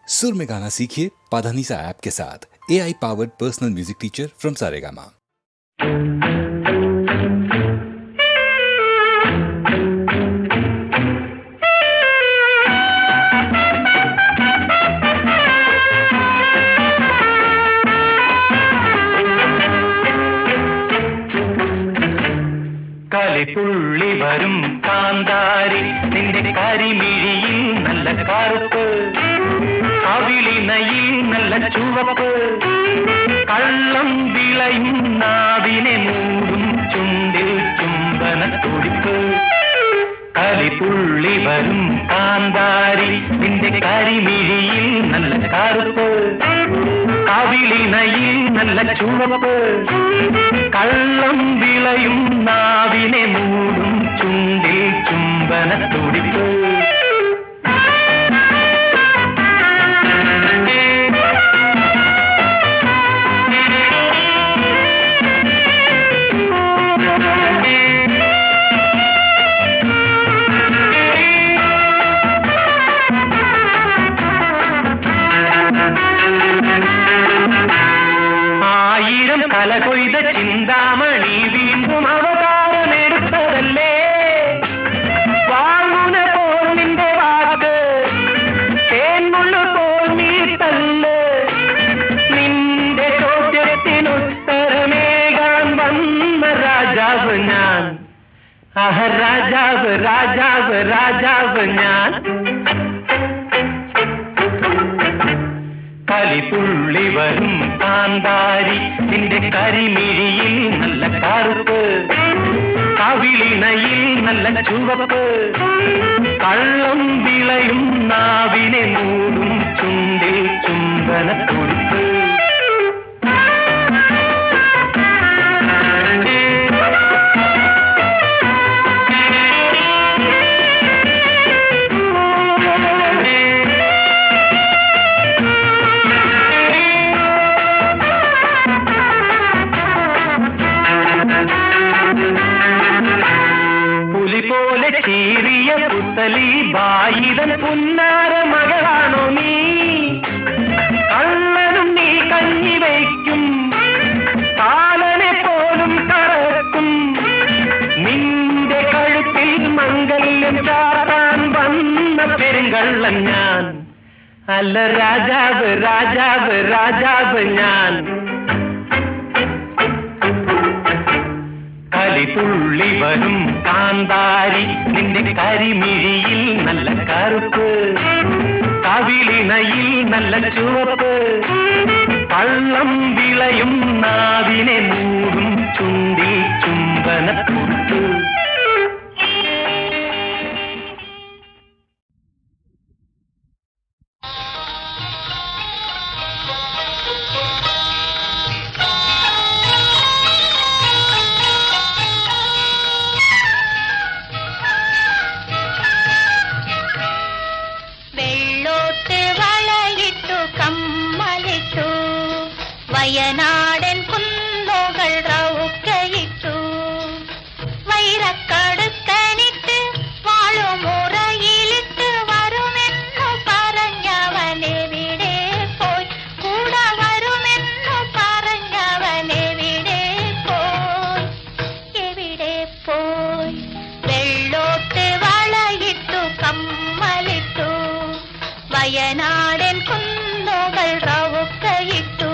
सुर में गाना सीखिए पाधानीसा ऐप के साथ। AI powered personal music teacher from Saregama. കളി വരും കാന്താരി നിന്റെ കരിമിഴിയിൽ നല്ല കറുപ്പ്, കവിളിനയിൽ നല്ല ചുവപ്പ്, കള്ളം വിളയും നാവിനെ മൂടും ചുണ്ടിൽ ചുംബന തുടിപ്പ്. കളിപ്പുള്ളി വരും കാന്താരി നിന്റെ കരിമിഴിയിൽ നല്ല കറുപ്പ്, കവിളിനയിൽ നല്ല ചുവപ്പ്, കള്ളം വിളയും നാവിനെ മൂടും ചുണ്ടിൽ ചുംബന തുടിപ്പ്. കല കൊയ്ത ചിന്താമണി വീണ്ടും അവതാരമെടുത്തതല്ലേ, വാങ്ങുന പോൽ നിന്റെ വാക്ക് തേൻമുള്ളു പോൽ നീ തല്ല്, നിന്റെ ചോദ്യത്തിനുത്തരമേകാൻ വന്ന രാജാവ് ഞാൻ, രാജാവ് രാജാവ് രാജാവ് ഞാൻ. കളിപ്പുള്ളി വരും കാന്താരി നിന്റെ കരിമിഴിയിൽ നല്ല കറുപ്പ്, കവിളിനയിൽ നല്ല ചുവപ്പ്, കള്ളം വിളയും നാവിനെ മൂടും ചുണ്ടിൽ ചുംബന തുടിപ്പ്. പോലെ ചീറിയ പുത്തലി ബായിതൻ പുന്നാര മകളാണോ നീ, കള്ളനും നീ കഞ്ഞി വയ്ക്കും, കാലനെ പോലും കറക്കും, നിന്റെ കഴുത്തിൽ മംഗല്യം ചാറാൻ വന്ന പെരുങ്കള്ളൻ ഞാൻ, അല്ല രാജാവ് രാജാവ് രാജാവ് ഞാൻ. കളിപ്പുള്ളി വരും കാന്താരി നിന്റെ കരിമിഴിയിൽ നല്ല കറുപ്പ്, കവിളിനയിൽ നല്ല ചുവപ്പ്, കള്ളം വിളയും നാവിനെ മൂടും ചുണ്ടിൽ ചുംബന തുടിപ്പ്. വയനാടൻ കുന്നുകൾ റൗക്കയിട്ടു, വൈരക്കടുക്കനിട്ട് വാളുമുറയിലിട്ട് വരുമെന്നു പറഞ്ഞവനെവിടെ പോയി, കൂടെ വരുമെന്നു പറഞ്ഞവനെവിടെ പോയി, എവിടെ പോയി. വെള്ളോട്ട് വളയിട്ടു കമ്മലിട്ടു, വയനാടൻ കുന്നുകൾ റൗക്കയിട്ടു,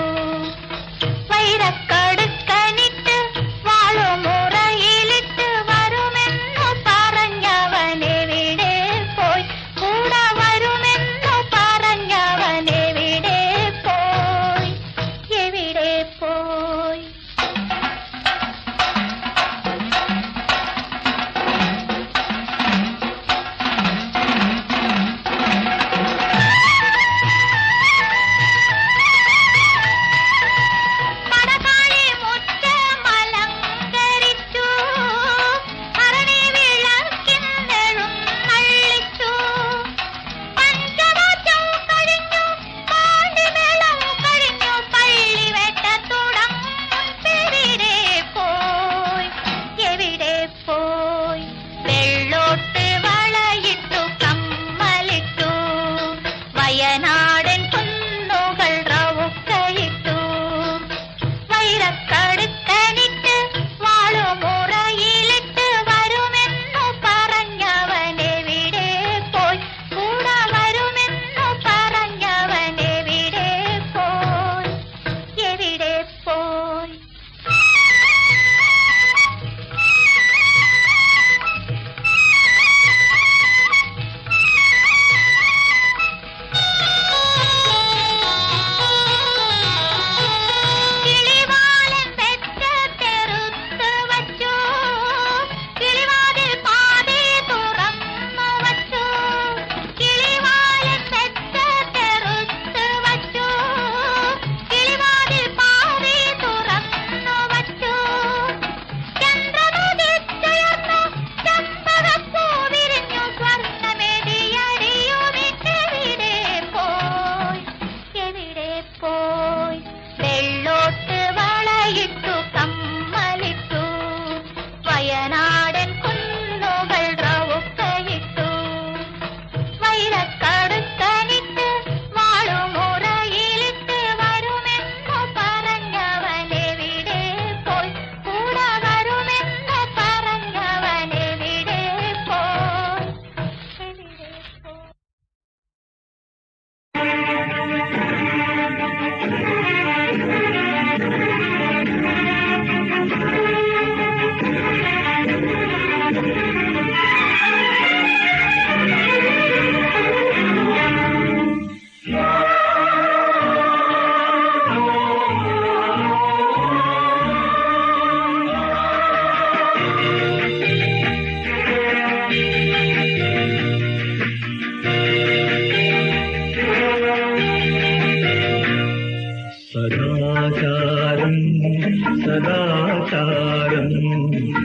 സദാചാരം സദാചാരം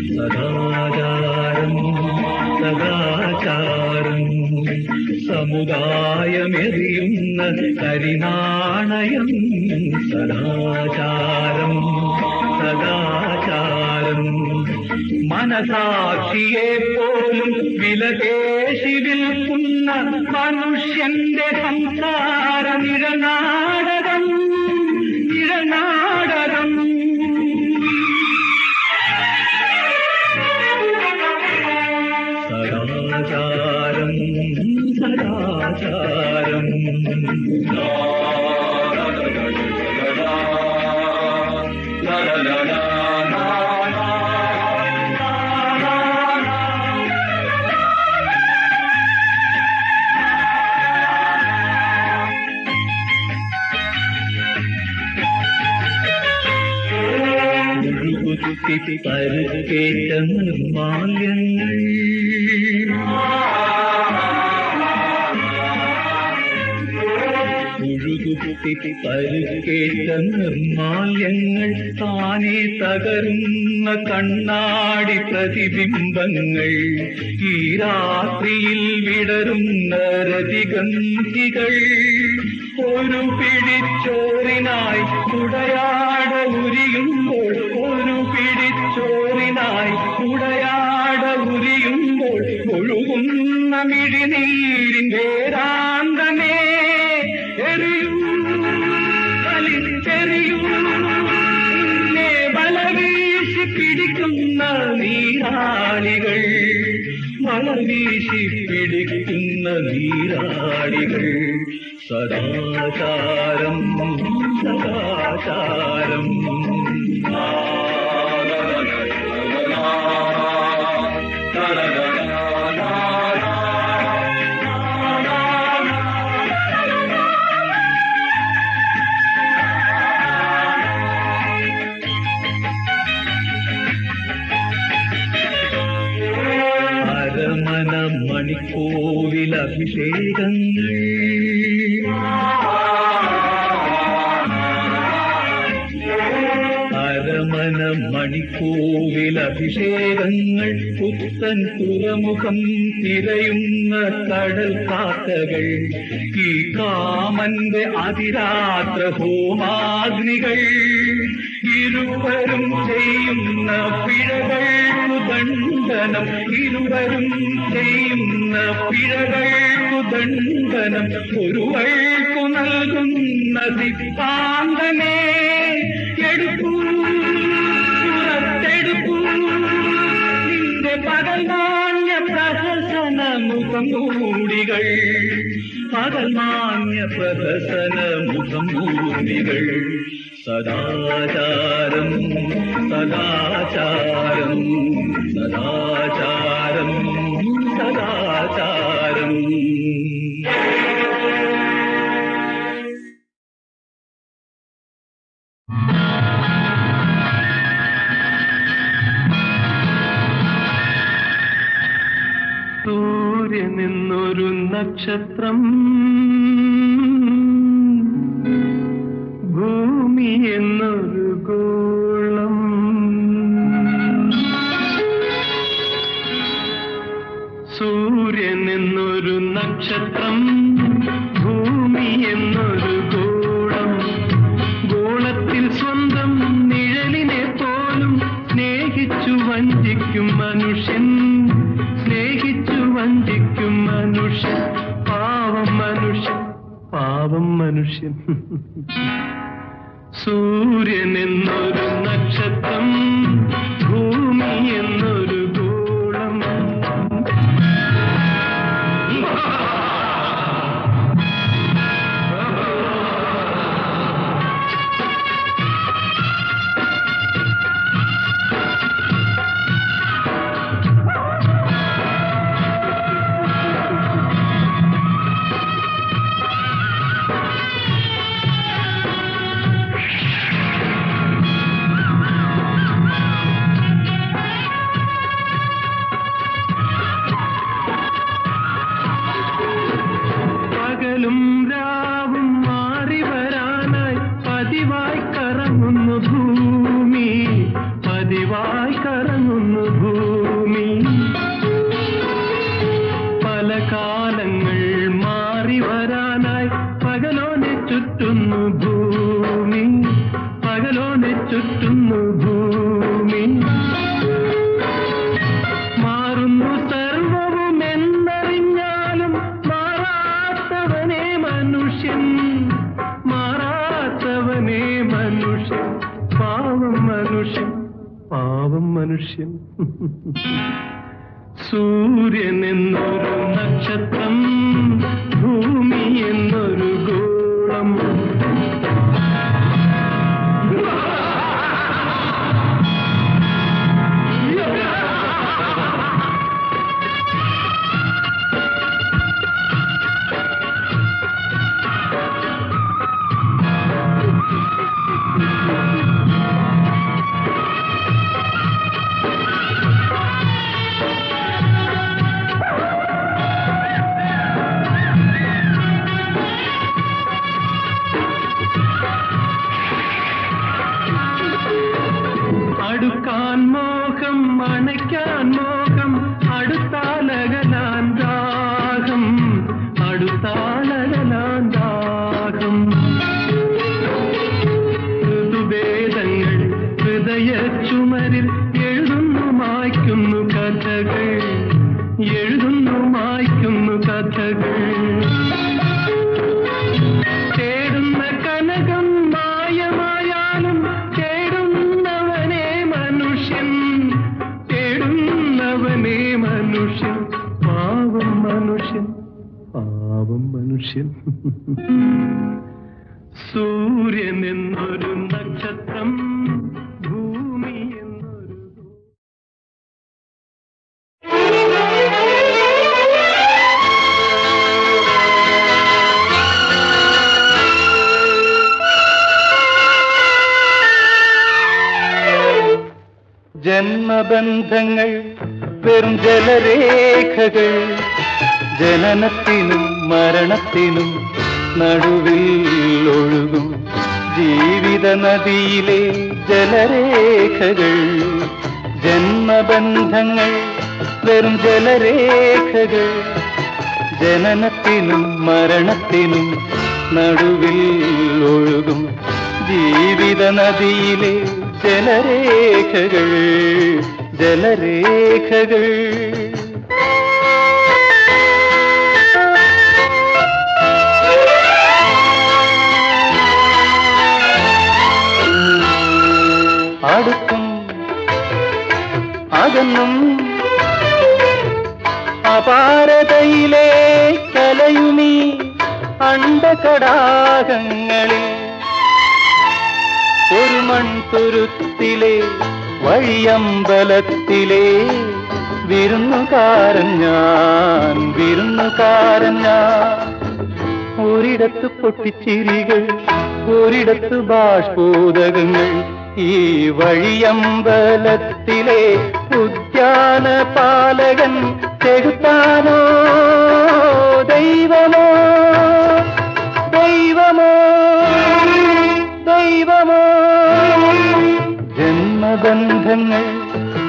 സദാചാരം സദാചാരം സമുദായമെറിയുന്ന കരിനാണയം സദാചാരം സദാചാരം മനസാക്ഷിയെ പോലും വിലപേശി വിൽക്കുന്ന മനുഷ്യന്റെ സംസാര നിഴനാടകം നിഴനാടകം സദാചാരം സദാചാരം പരുക്കേറ്റ നിർമാല്യങ്ങൾ പുഴുകുത്തി പരുക്കേറ്റ നിർമാല്യങ്ങൾ താനേ തകരുന്ന കണ്ണാടി പ്രതിബിംബങ്ങൾ ഈ രാത്രിയിൽ വിടരുന്ന രതിഗന്ധികൾ ഒരു പിടിച്ചോറിനായി കുടയാട ഉരിയുമ്പോൾ ഒരു പിടിച്ചോറിനായി കുടയാട ഉരിയുമ്പോൾ ഒഴുകുന്ന മിഴിനീരിന്റെ രാന്തമേ എറിയൂ വലിച്ചെറിയൂ നിന്നെ വലവീശി പിടിക്കുന്ന നീരാളികൾ വലവീശി പിടിക്കുന്ന നീരാളികൾ സദാചാരം സദാചാരം അരമന മണിക്കോവിൽ അഭിഷേകങ്ങൾ അരമന മണിക്കോവിൽ അഭിഷേകങ്ങൾ പുത്തൻ തുറമുഖം തിരയുന്ന കടൽ കാക്കകൾ ഈ കാമന്റെ അതിരാത്ര ഹോമാഗ്നികൾ ഇരുവരും ചെയ്യുന്ന പിഴകൾക്കു ദണ്ഡനം ഇരുവരും ചെയ്യുന്ന പിഴകൾക്കു ദണ്ഡനം ഒരുവൾക്കു നൽകുന്ന സിദ്ധാന്തമേ എടുക്കൂ പുറത്തെടുക്കൂ നിന്റെ പകൽമാന്യ പ്രഹസന മുഖം മൂടികൾ പകൽമാന്യ പ്രഹസന മുഖം മൂടികൾ സദാചാരം സദാചാരം സദാചാരം സദാചാരം സൂര്യനെന്നൊരു നക്ഷത്രം ഭൂമി എന്നൊരു ഗോളം സൂര്യൻ എന്നൊരു നക്ഷത്രം ഭൂമി എന്നൊരു ഗോളം ഗോളത്തിൽ സ്വന്തം നിഴലിനെ പോലും സ്നേഹിച്ചു വഞ്ചിക്കും മനുഷ്യൻ സ്നേഹിച്ചു വഞ്ചിക്കും മനുഷ്യൻ പാവം മനുഷ്യൻ പാവം മനുഷ്യൻ സൂര്യൻ എന്നൊരു നക്ഷത്രം ഭൂമി എന്നൊരു ഗോളം പകലോനെ ചുറ്റുന്നു ഭൂമി, പകലോനെ ചുറ്റുന്നു ഭൂമി. മാറുന്നു സർവവും എന്നറിഞ്ഞാലും മാറാത്തവനേ മനുഷ്യൻ, മാറാത്തവനേ മനുഷ്യൻ, പാവം മനുഷ്യൻ, പാവം മനുഷ്യൻ. സൂര്യൻ എന്നൊരു നക്ഷത്രം, ഭൂമി എന്നൊരു ഗോളം. അടുക്കാൻ മോഹം, അണയ്ക്കാൻ മോഹം, അടുത്താലകലാൻ ദാഹം, അടുത്താലകലാൻ ദാഹം. ഋതുഭേദങ്ങൾ ഹൃദയ ചുമരിൽ എഴുതുന്നു മായ്ക്കുന്നു കഥകൾ, എഴുതുന്നു മായ്ക്കുന്നു കഥകൾ. തേടുന്ന കനകം മായമായാലും തേടുന്നവനേ മനുഷ്യൻ, തേടുന്നവനേ മനുഷ്യൻ, പാവം മനുഷ്യൻ, പാവം മനുഷ്യൻ. സൂര്യൻ എന്നൊരു നക്ഷത്രം, ഭൂമി എന്നൊരു ജന്മബന്ധങ്ങൾ വെറും ജലരേഖകൾ, ജനനത്തിനും മരണത്തിനും നടുവിൽ ഒഴുകും ജീവിത നദിയിലെ ജലരേഖകൾ. ജന്മബന്ധങ്ങൾ വെറും ജലരേഖകൾ, ജനനത്തിനും മരണത്തിനും നടുവിൽ ഒഴുകും ജീവിത നദിയിലെ ജലരേഖകൾ, ജലരേഖകൾ. അടുക്കും അകന്നും അപാരതയിലെ കലയുമീ അണ്ടകടാകങ്ങളിൽ ഒരു മൺതുരുത്തിലെ വഴിയമ്പലത്തിലെ വിരുന്നുകാരൻ ഞാൻ, വിരുന്നുകാരൻ ഞാൻ. ഒരിടത്ത് പൊട്ടിച്ചിരികൾ, ഒരിടത്ത് ബാഷ്പോദകങ്ങൾ, ഈ വഴിയമ്പലത്തിലെ ഉദ്യാന പാലകൻ ചെകുത്താനോ ദൈവമോ, ദൈവമോ, ദൈവമോ. ജന്മബന്ധങ്ങൾ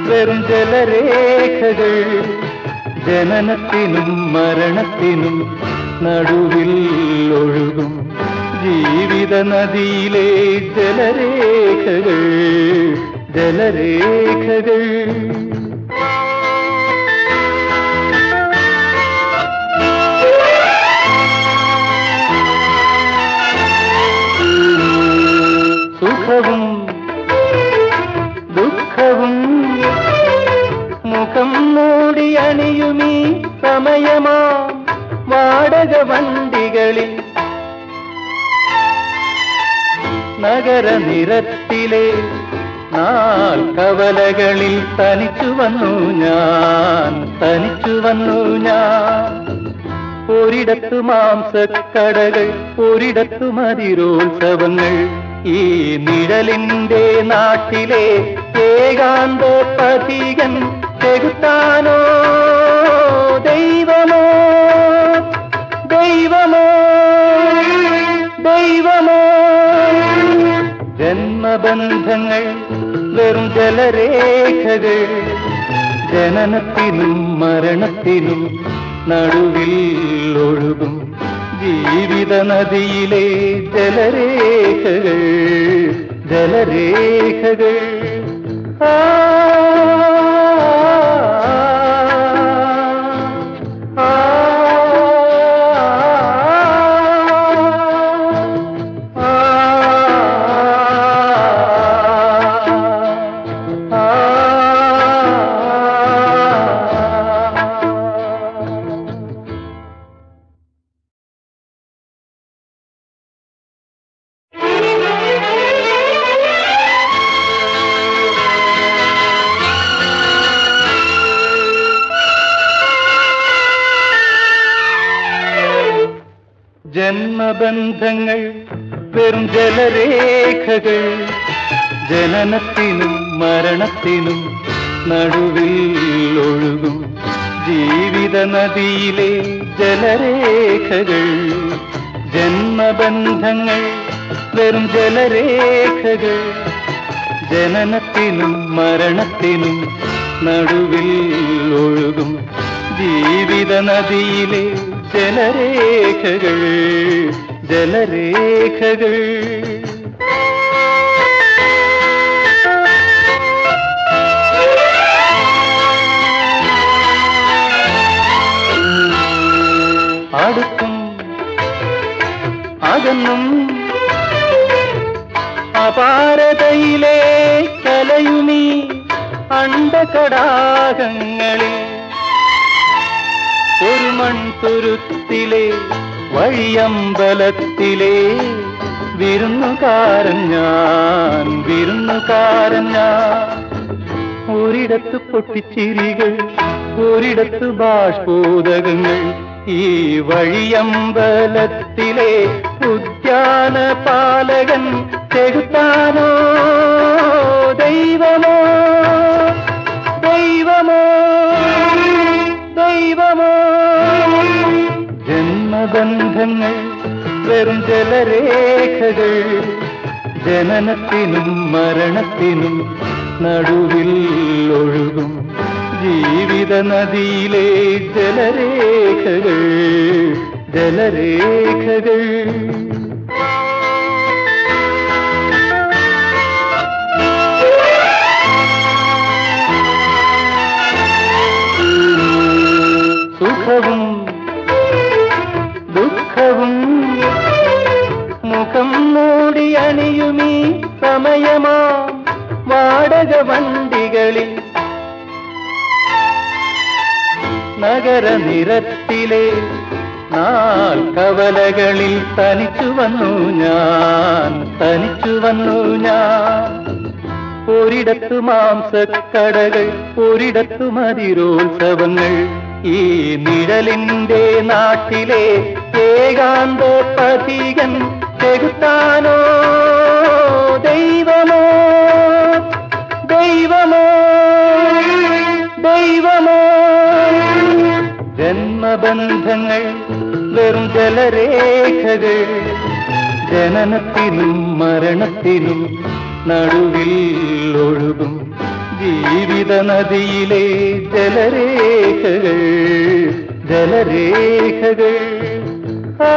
വെറും ജലരേഖകൾ, ജനനത്തിനും മരണത്തിനും നടുവിൽ ഒഴുകും ജീവിത നദിയിലെ ജലരേഖകൾ, ജലരേഖകൾ. സുഖവും ദുഃഖവും മുഖം മൂടി അണിയുമീ സമയമാ വാടക വണ്ടികളിൽ നഗരനിരത്തിലെ നാൽക്കവലകളിൽ തനിച്ചു വന്നു ഞാൻ, തനിച്ചു വന്നു ഞാൻ. ഒരിടത്തു മാംസക്കടകൾ, ഒരിടത്തു മതിരോത്സവങ്ങൾ, ഈ നിഴലിന്റെ നാട്ടിലെ ഏകാന്ത പഥികൻ ചെകുത്താനോ ദൈവമോ, ദൈവമോ, ദൈവമോ. ജന്മബന്ധങ്ങൾ വെറും ജലരേഖകൾ, ജനനത്തിനും മരണത്തിനും നടുവിൽ ഒഴുകും ജീവിത നദിയിലെ ജലരേഖകൾ ജലരേഖകൾ ആ ജന്മബന്ധങ്ങൾ വെറും ജലരേഖകൾ ജനനത്തിനും മരണത്തിനും നടുവിൽ ഒഴുകും ജീവിത നദിയിലെ ജലരേഖകൾ ജന്മബന്ധങ്ങൾ വെറും ജലരേഖകൾ ജനനത്തിനും മരണത്തിനും നടുവിൽ ഒഴുകും ജീവിത നദിയിലെ ജലരേഖകൾ ജലരേഖകൾ അടുക്കും അകന്നും അപാരതയിലെ കലയുമീ അണ്ടകടാകങ്ങളിൽ ഒരു മൺതുരുത്തിലെ വഴിയമ്പലത്തിലെ വിരുന്നുകാരൻ ഞാൻ ഒരിടത്ത് പൊട്ടിച്ചിരികൾ ഒരിടത്ത് ബാഷ്പോദകങ്ങൾ ഈ വഴിയമ്പലത്തിലെ ഉദ്യാന പാലകൻ ചെകുത്താനോ ദൈവമോ ദൈവമോ ദൈവമോ ജന്മബന്ധങ്ങൾ വെറും ജലരേഖകൾ ജനനത്തിനും മരണത്തിനും നടുവിൽ ഒഴുകും ജീവിത നദിയിലെ ജലരേഖകൾ ജലരേഖകൾ സുഖവും ദുഃഖവും മുഖം മൂടി അണിയുമീ സമയമാ വാടക വണ്ടികളിൽ നഗരനിരത്തിലെ നാൽക്കവലകളിൽ തനിച്ചു വന്നു ഞാൻ ഒരിടത്തു മാംസക്കടകൾ ഒരിടത്തു മതിരോത്സവങ്ങൾ ഈ നിഴലിന്റെ നാട്ടിലെ ഏകാന്ത പഥികൻ ചെകുത്താനോ ദൈവമോ ദൈവമോ ദൈവമോ ജന്മബന്ധങ്ങൾ വെറും ജലരേഖകൾ ജനനത്തിനും മരണത്തിനും നടുവിൽ ഒഴുകും ജീവിത നദിയിലെ ജലരേഖകൾ ജലരേഖകൾ ആ